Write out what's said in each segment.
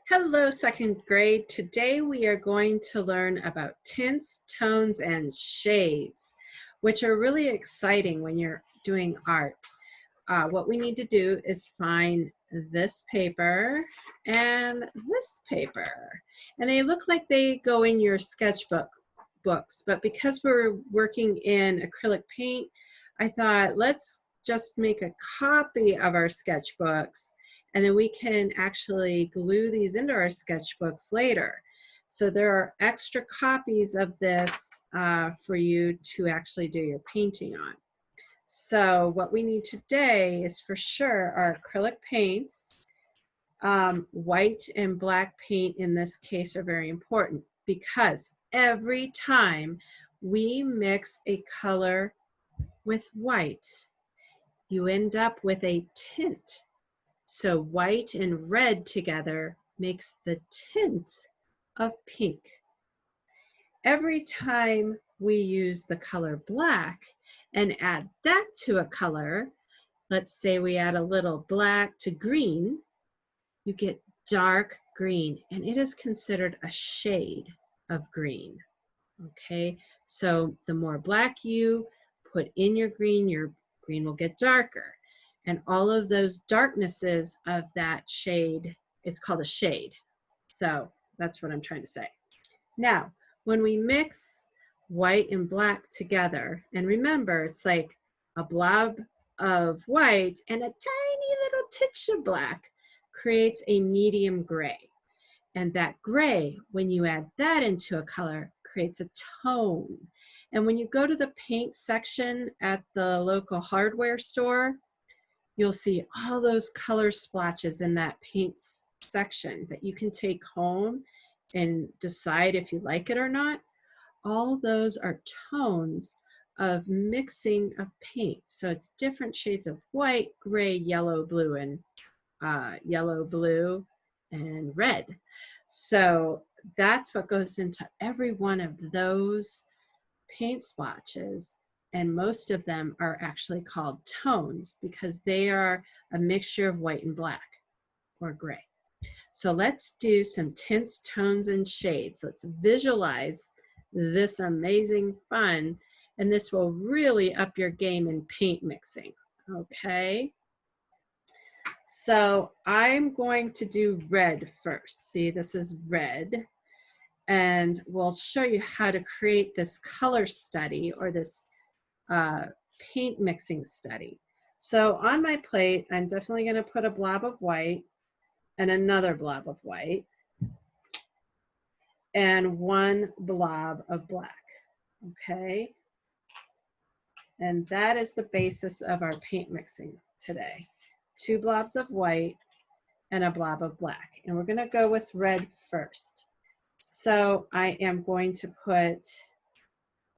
Hello, second grade. Today we are going to learn about tints, tones, and shades, which are really exciting when you're doing art. What we need to do is find this paper and this paper. And they look like they go in your sketchbook books, but because we're working in acrylic paint, I thought let's just make a copy of our sketchbooks and then we can actually glue these into our sketchbooks later. So there are extra copies of this for you to actually do your painting on. So what we need today is for sure our acrylic paints. White and black paint in this case are very important because every time we mix a color with white, you end up with a tint. So white and red together makes the tint of pink. Every time we use the color black and add that to a color, let's say we add a little black to green, you get dark green, and it is considered a shade of green. Okay, so the more black you put in your green will get darker. And all of those darknesses of that shade is called a shade. So that's what I'm trying to say. Now, when we mix white and black together, and remember, it's like a blob of white and a tiny little titch of black creates a medium gray. And that gray, when you add that into a color, creates a tone. And when you go to the paint section at the local hardware store, you'll see all those color splotches in that paint section that you can take home and decide if you like it or not. All those are tones of mixing of paint. So it's different shades of white, gray, yellow, blue, and red. So that's what goes into every one of those paint splotches. And most of them are actually called tones because they are a mixture of white and black or gray. So let's do some tints, tones, and shades. Let's visualize this amazing fun, and this will really up your game in paint mixing, okay? So I'm going to do red first. See, this is red. And we'll show you how to create this color study or this paint mixing study. So on my plate, I'm definitely going to put a blob of white and another blob of white and one blob of black, okay? And that is the basis of our paint mixing today. 2 blobs of white and a blob of black. And we're going to go with red first. So I am going to put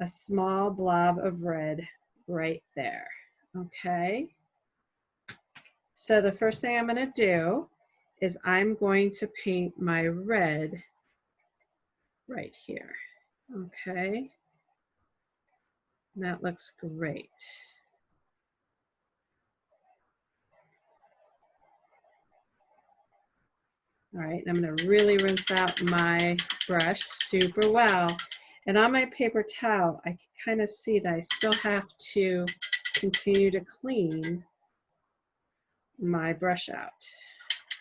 a small blob of red right there, okay? So the first thing I'm going to do is I'm going to paint my red right here, okay? That looks great. All right, I'm going to really rinse out my brush super well. And on my paper towel, I can kind of see that I still have to continue to clean my brush out.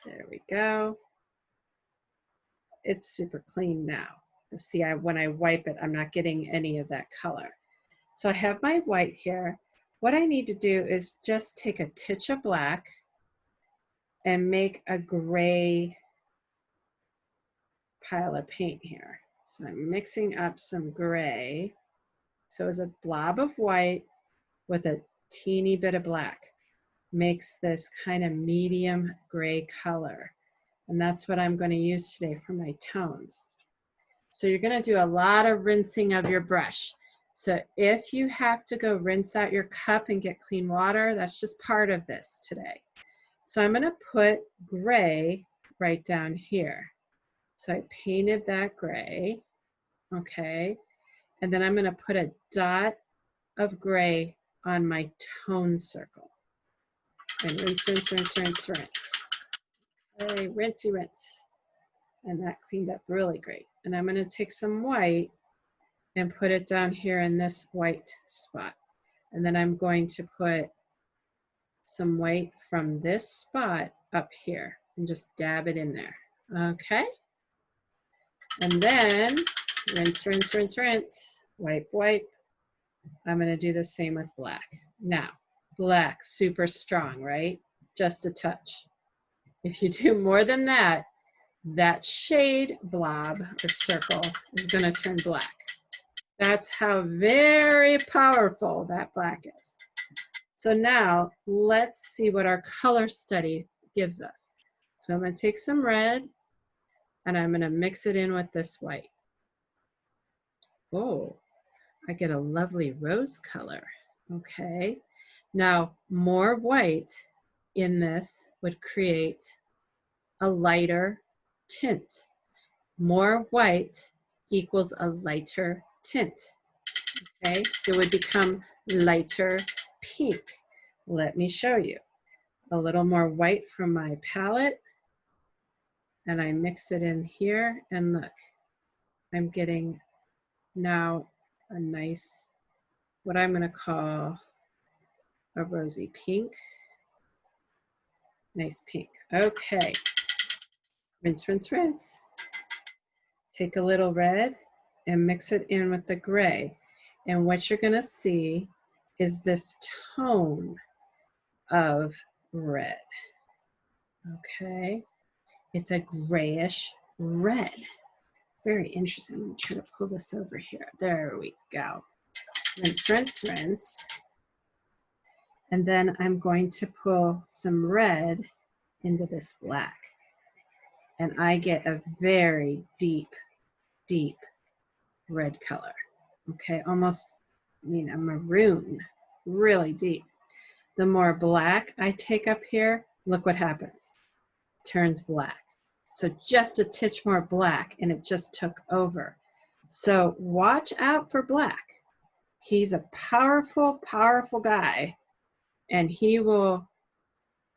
There we go. It's super clean now. See, when I wipe it, I'm not getting any of that color. So I have my white here. What I need to do is just take a titch of black and make a gray pile of paint here. So I'm mixing up some gray. So it's a blob of white with a teeny bit of black. Makes this kind of medium gray color. And that's what I'm going to use today for my tones. So you're going to do a lot of rinsing of your brush. So if you have to go rinse out your cup and get clean water, that's just part of this today. So I'm going to put gray right down here. So I painted that gray, okay? And then I'm going to put a dot of gray on my tone circle. And rinse, rinse, rinse, rinse, rinse. Okay, rinsey, rinse. And that cleaned up really great. And I'm going to take some white and put it down here in this white spot. And then I'm going to put some white from this spot up here and just dab it in there. Okay. And then rinse, rinse, rinse, rinse, wipe, wipe. I'm going to do the same with black. Now, black, super strong, right? Just a touch. If you do more than that, that shade blob or circle is going to turn black. That's how very powerful that black is. So now let's see what our color study gives us. So I'm going to take some red and I'm going to mix it in with this white. Oh, I get a lovely rose color. Okay. Now more white in this would create a lighter tint. More white equals a lighter tint. Okay, it would become lighter pink. Let me show you. A little more white from my palette, and I mix it in here, and look, I'm getting now a nice, what I'm going to call a rosy pink. Nice pink. Okay, rinse, rinse, rinse. Take a little red and mix it in with the gray. And what you're going to see is this tone of red. Okay, it's a grayish red. Very interesting. I'm going to try to pull this over here. There we go. Rinse, rinse, rinse. And then I'm going to pull some red into this black. And I get a very deep, deep red color. Okay, almost, I mean, a maroon, really deep. The more black I take up here, look what happens. It turns black. So just a titch more black and it just took over. So watch out for black. He's a powerful, powerful guy, and he will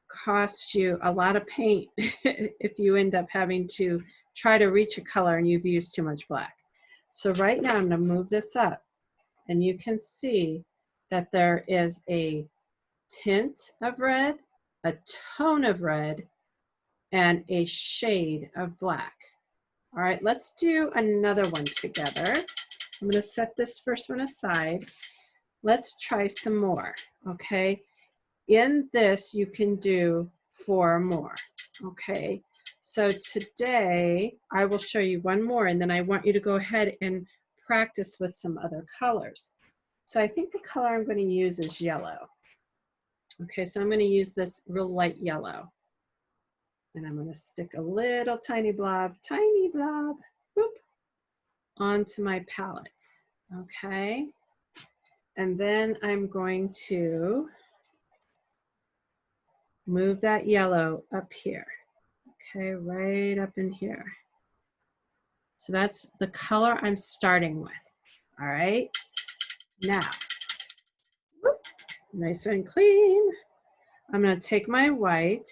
cost you a lot of paint if you end up having to try to reach a color and you've used too much black. So right now I'm going to move this up, and you can see that there is a tint of red, a tone of red, and a shade of black. All right, let's do another one together. I'm going to set this first one aside. Let's try some more, okay? In this, you can do 4 more, okay? So today, I will show you one more, and then I want you to go ahead and practice with some other colors. So I think the color I'm going to use is yellow. Okay, so I'm going to use this real light yellow. And I'm going to stick a little tiny blob, whoop, onto my palette. Okay. And then I'm going to move that yellow up here. Okay, right up in here. So that's the color I'm starting with. All right. Now, whoop, nice and clean. I'm going to take my white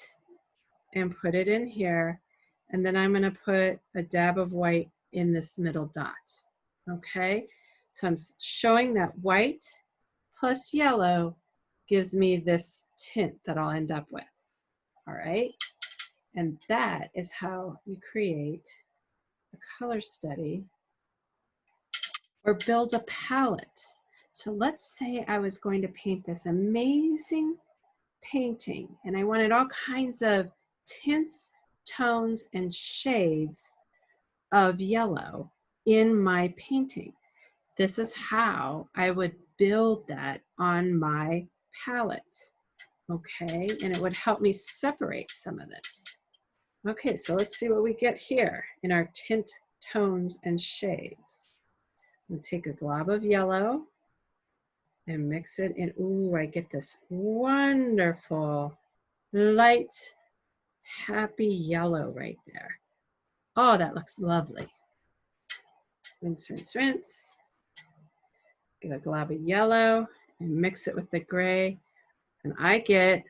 and put it in here, and then I'm going to put a dab of white in this middle dot. Okay, so I'm showing that white plus yellow gives me this tint that I'll end up with. All right, and that is how you create a color study or build a palette. So let's say I was going to paint this amazing painting, and I wanted all kinds of tints, tones, and shades of yellow in my painting. This is how I would build that on my palette. Okay, and it would help me separate some of this. Okay, so let's see what we get here in our tint, tones, and shades. We'll take a glob of yellow and mix it in. Ooh, I get this wonderful light, happy yellow right there. Oh, that looks lovely. Rinse, rinse, rinse. Get a glob of yellow and mix it with the gray. And I get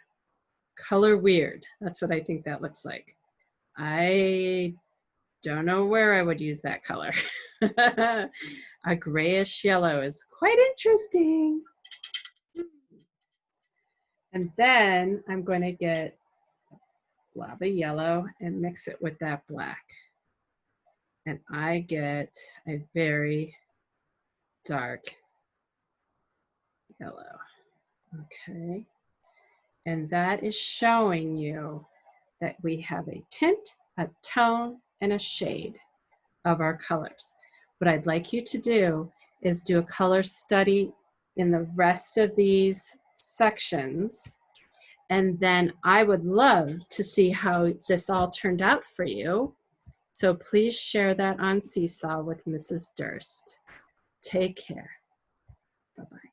color weird. That's what I think that looks like. I don't know where I would use that color. A grayish yellow is quite interesting. And then I'm going to get lava yellow and mix it with that black. And I get a very dark yellow. Okay. And that is showing you that we have a tint, a tone, and a shade of our colors. What I'd like you to do is do a color study in the rest of these sections. And then I would love to see how this all turned out for you. So please share that on Seesaw with Mrs. Durst. Take care. Bye-bye.